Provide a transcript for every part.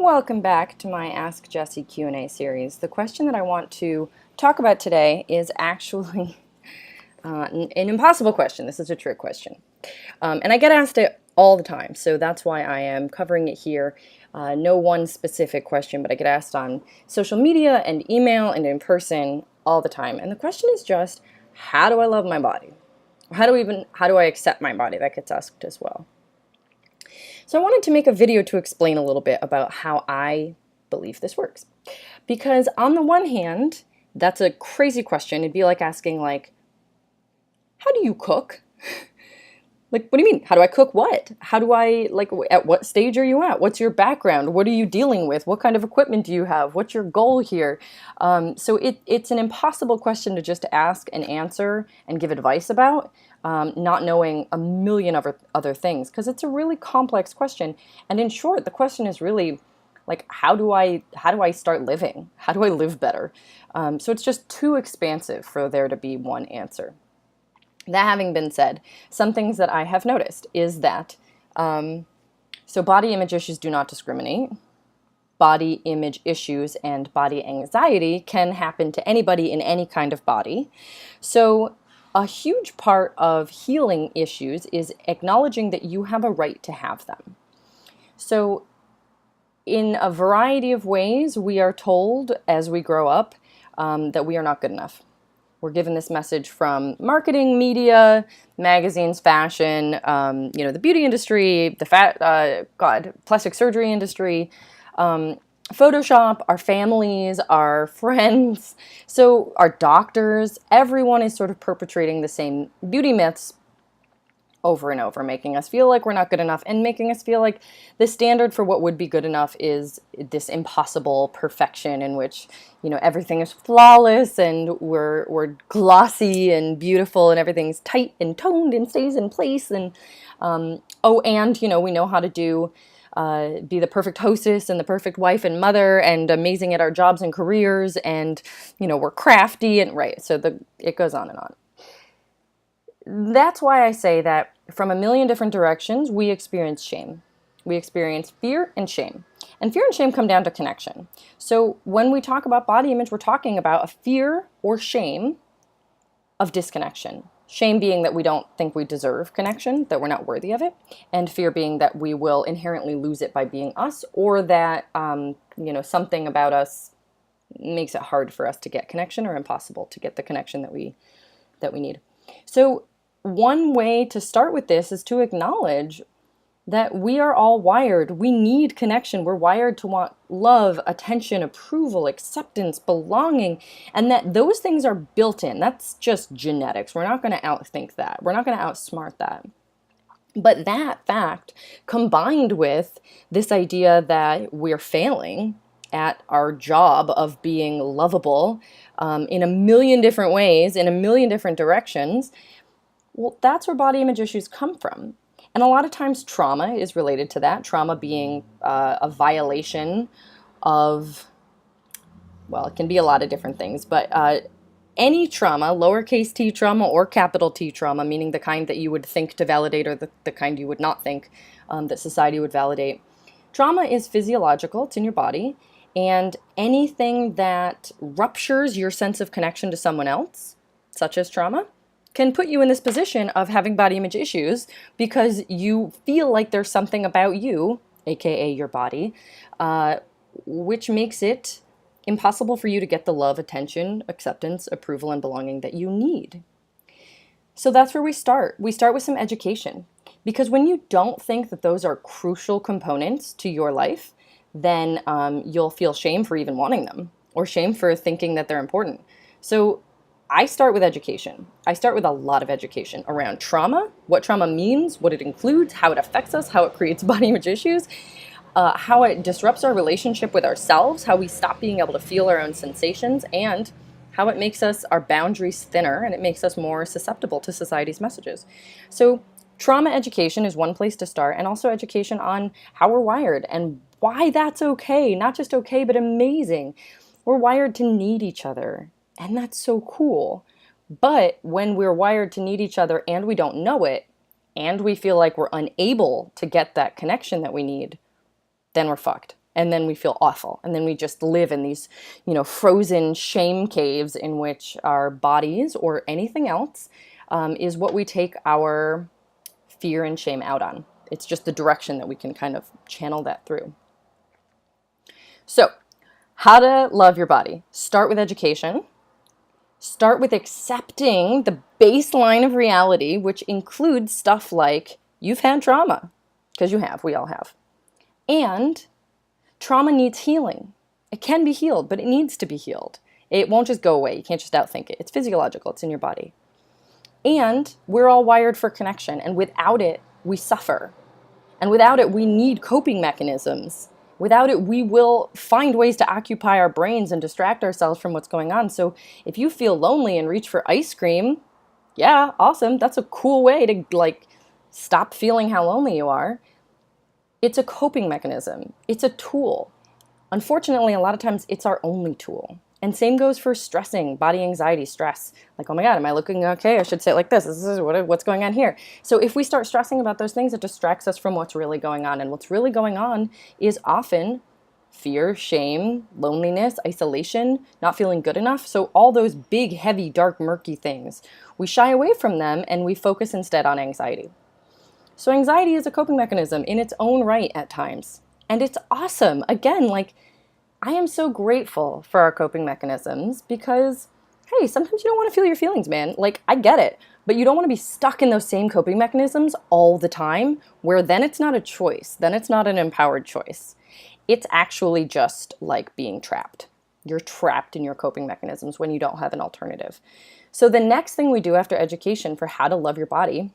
Welcome back to my Ask Jessi Q&A series. The question that I want to talk about today is actually an impossible question. This is a trick question. And I get asked it all the time, so that's why I am covering it here. No one specific question, but I get asked on social media and email and in person all the time. And the question is just, how do I love my body? How do I accept my body? That gets asked as well. So I wanted to make a video to explain a little bit about how I believe this works. Because on the one hand, that's a crazy question. It'd be like asking, like, how do you cook? Like, what do you mean? How do I cook what? How do I, like, at what stage are you at? What's your background? What are you dealing with? What kind of equipment do you have? What's your goal here? So it's an impossible question to just ask and answer and give advice about, not knowing a million other things, because it's a really complex question. And in short, the question is really, like, how do I start living? How do I live better? So it's just too expansive for there to be one answer. That having been said, some things that I have noticed is that, so body image issues do not discriminate. Body image issues and body anxiety can happen to anybody in any kind of body. So a huge part of healing issues is acknowledging that you have a right to have them. So in a variety of ways, we are told as we grow up that we are not good enough. We're given this message from marketing, media, magazines, fashion, the beauty industry, the plastic surgery industry, Photoshop, our families, our friends, so our doctors. Everyone is sort of perpetrating the same beauty myths over and over, making us feel like we're not good enough and making us feel like the standard for what would be good enough is this impossible perfection in which, everything is flawless and we're glossy and beautiful and everything's tight and toned and stays in place. And, we know how to be the perfect hostess and the perfect wife and mother and amazing at our jobs and careers. And, we're crafty and right. So it goes on and on. That's why I say that from a million different directions, we experience shame. We experience fear and shame. And fear and shame come down to connection. So when we talk about body image, we're talking about a fear or shame of disconnection. Shame being that we don't think we deserve connection, that we're not worthy of it, and fear being that we will inherently lose it by being us, or that something about us makes it hard for us to get connection or impossible to get the connection that we need. So one way to start with this is to acknowledge that we are all wired. We need connection. We're wired to want love, attention, approval, acceptance, belonging, and that those things are built in. That's just genetics. We're not going to outthink that. We're not going to outsmart that. But that fact, combined with this idea that we're failing at our job of being lovable in a million different ways, in a million different directions, well, that's where body image issues come from. And a lot of times trauma is related to that, trauma being a violation of, well, it can be a lot of different things, but any trauma, lowercase t trauma or capital T trauma, meaning the kind that you would think to validate or the kind you would not think that society would validate. Trauma is physiological, it's in your body, and anything that ruptures your sense of connection to someone else, such as trauma, can put you in this position of having body image issues because you feel like there's something about you, aka your body, which makes it impossible for you to get the love, attention, acceptance, approval, and belonging that you need. So that's where we start. We start with some education, because when you don't think that those are crucial components to your life, then you'll feel shame for even wanting them, or shame for thinking that they're important. So I start with education. I start with a lot of education around trauma, what trauma means, what it includes, how it affects us, how it creates body image issues, how it disrupts our relationship with ourselves, how we stop being able to feel our own sensations, and how it makes our boundaries thinner and it makes us more susceptible to society's messages. So trauma education is one place to start, and also education on how we're wired and why that's okay, not just okay, but amazing. We're wired to need each other. And that's so cool. But when we're wired to need each other and we don't know it, and we feel like we're unable to get that connection that we need, then we're fucked. And then we feel awful. And then we just live in these, frozen shame caves in which our bodies or anything else is what we take our fear and shame out on. It's just the direction that we can kind of channel that through. So, how to love your body. Start with education. Start with accepting the baseline of reality, which includes stuff like you've had trauma, because you have, we all have. And trauma needs healing. It can be healed, but it needs to be healed. It won't just go away. You can't just outthink it. It's physiological. It's in your body. And we're all wired for connection. And without it, we suffer. And without it, we need coping mechanisms. Without it, we will find ways to occupy our brains and distract ourselves from what's going on. So if you feel lonely and reach for ice cream, yeah, awesome. That's a cool way to stop feeling how lonely you are. It's a coping mechanism. It's a tool. Unfortunately, a lot of times it's our only tool. And same goes for stressing, body anxiety, stress. Like, oh my God, am I looking okay? I should say it like this. This is what's going on here. So if we start stressing about those things, it distracts us from what's really going on. And what's really going on is often fear, shame, loneliness, isolation, not feeling good enough. So all those big, heavy, dark, murky things, we shy away from them and we focus instead on anxiety. So anxiety is a coping mechanism in its own right at times. And it's awesome. Again, I am so grateful for our coping mechanisms because, hey, sometimes you don't want to feel your feelings, man. I get it. But you don't want to be stuck in those same coping mechanisms all the time, where then it's not a choice. Then it's not an empowered choice. It's actually just like being trapped. You're trapped in your coping mechanisms when you don't have an alternative. So the next thing we do after education for how to love your body,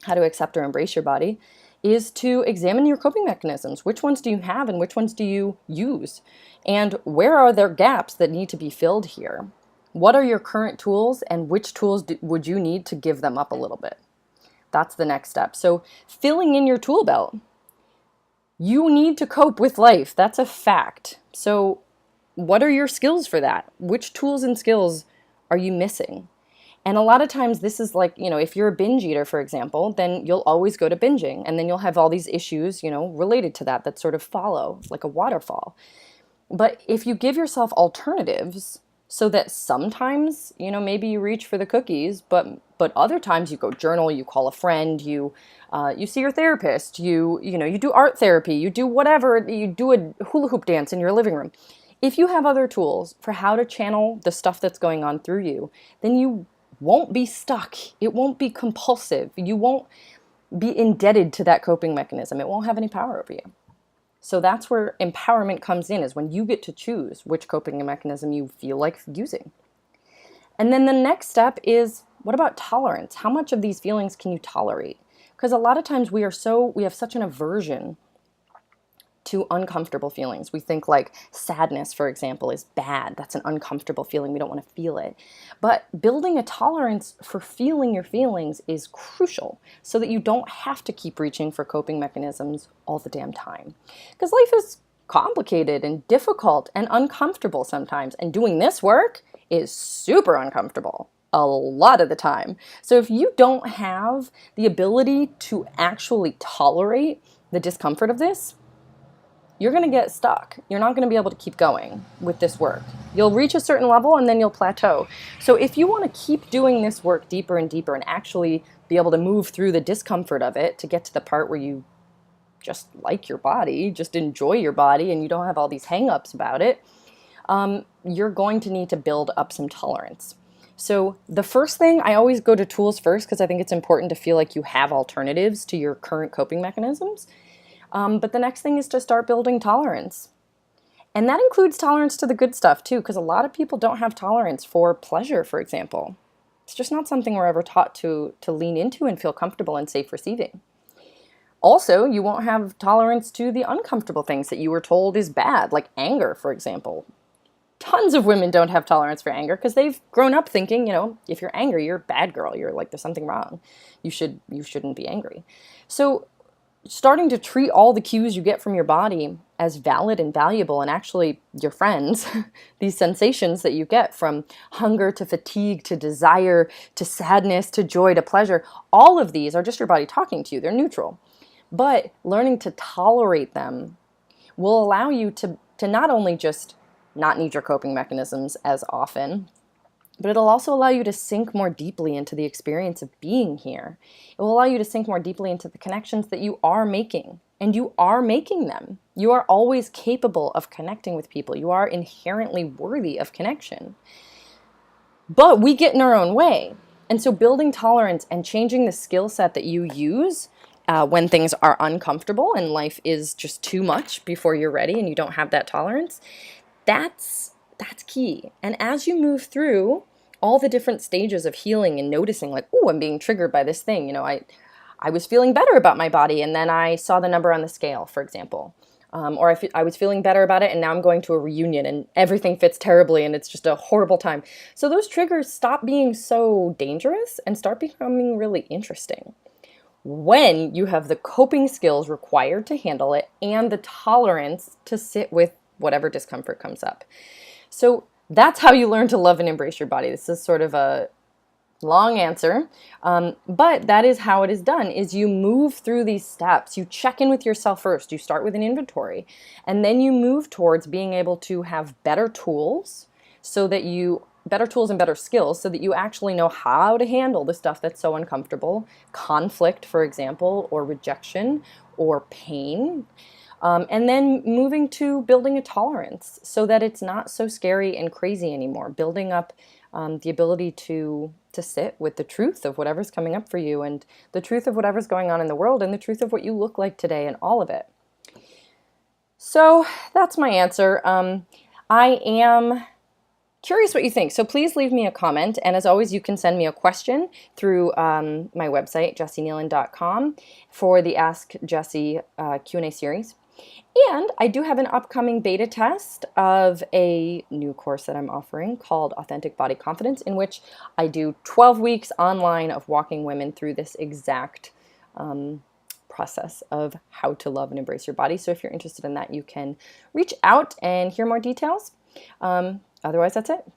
how to accept or embrace your body, is to examine your coping mechanisms. Which ones do you have and which ones do you use? And where are there gaps that need to be filled here? What are your current tools and which tools would you need to give them up a little bit? That's the next step. So filling in your tool belt. You need to cope with life. That's a fact. So what are your skills for that? Which tools and skills are you missing? And a lot of times this is if you're a binge eater, for example, then you'll always go to binging. And then you'll have all these issues, related to that sort of follow, like a waterfall. But if you give yourself alternatives so that sometimes, maybe you reach for the cookies, but other times you go journal, you call a friend, you see your therapist, you do art therapy, you do whatever, you do a hula hoop dance in your living room. If you have other tools for how to channel the stuff that's going on through you, then you won't be stuck. It won't be compulsive. You won't be indebted to that coping mechanism. It won't have any power over you. So that's where empowerment comes in, is when you get to choose which coping mechanism you feel like using. And then the next step is, what about tolerance? How much of these feelings can you tolerate? Because a lot of times we have such an aversion to uncomfortable feelings. We think sadness, for example, is bad. That's an uncomfortable feeling. We don't want to feel it. But building a tolerance for feeling your feelings is crucial so that you don't have to keep reaching for coping mechanisms all the damn time. Because life is complicated and difficult and uncomfortable sometimes. And doing this work is super uncomfortable a lot of the time. So if you don't have the ability to actually tolerate the discomfort of this, you're going to get stuck. You're not going to be able to keep going with this work. You'll reach a certain level and then you'll plateau. So if you want to keep doing this work deeper and deeper and actually be able to move through the discomfort of it to get to the part where you just like your body, just enjoy your body, and you don't have all these hang-ups about it, you're going to need to build up some tolerance. So the first thing, I always go to tools first because I think it's important to feel like you have alternatives to your current coping mechanisms. But the next thing is to start building tolerance. And that includes tolerance to the good stuff too, because a lot of people don't have tolerance for pleasure, for example. It's just not something we're ever taught to lean into and feel comfortable and safe receiving. Also, you won't have tolerance to the uncomfortable things that you were told is bad, like anger, for example. Tons of women don't have tolerance for anger because they've grown up thinking, if you're angry, you're a bad girl. You're there's something wrong. You shouldn't be angry. So starting to treat all the cues you get from your body as valid and valuable, and actually your friends, these sensations that you get from hunger to fatigue to desire to sadness to joy to pleasure, all of these are just your body talking to you. They're neutral. But learning to tolerate them will allow you to not only just not need your coping mechanisms as often, but it'll also allow you to sink more deeply into the experience of being here. It will allow you to sink more deeply into the connections that you are making, and you are making them. You are always capable of connecting with people. You are inherently worthy of connection. But we get in our own way. And so building tolerance and changing the skill set that you use when things are uncomfortable and life is just too much before you're ready and you don't have that tolerance, that's key. And as you move through all the different stages of healing and noticing like, oh, I'm being triggered by this thing. You know, I was feeling better about my body and then I saw the number on the scale, for example. Or I was feeling better about it and now I'm going to a reunion and everything fits terribly and it's just a horrible time. So those triggers stop being so dangerous and start becoming really interesting when you have the coping skills required to handle it and the tolerance to sit with whatever discomfort comes up. So that's how you learn to love and embrace your body. This is sort of a long answer, but that is how it is done, is you move through these steps. You check in with yourself first. You start with an inventory, and then you move towards being able to have better tools and better skills so that you actually know how to handle the stuff that's so uncomfortable, conflict, for example, or rejection or pain. And then moving to building a tolerance so that it's not so scary and crazy anymore. Building up the ability to sit with the truth of whatever's coming up for you and the truth of whatever's going on in the world and the truth of what you look like today and all of it. So that's my answer. I am curious what you think. So please leave me a comment. And as always, you can send me a question through my website, jessikneeland.com, for the Ask Jessi Q&A series. And I do have an upcoming beta test of a new course that I'm offering called Authentic Body Confidence, in which I do 12 weeks online of walking women through this exact process of how to love and embrace your body. So if you're interested in that, you can reach out and hear more details. Otherwise, that's it.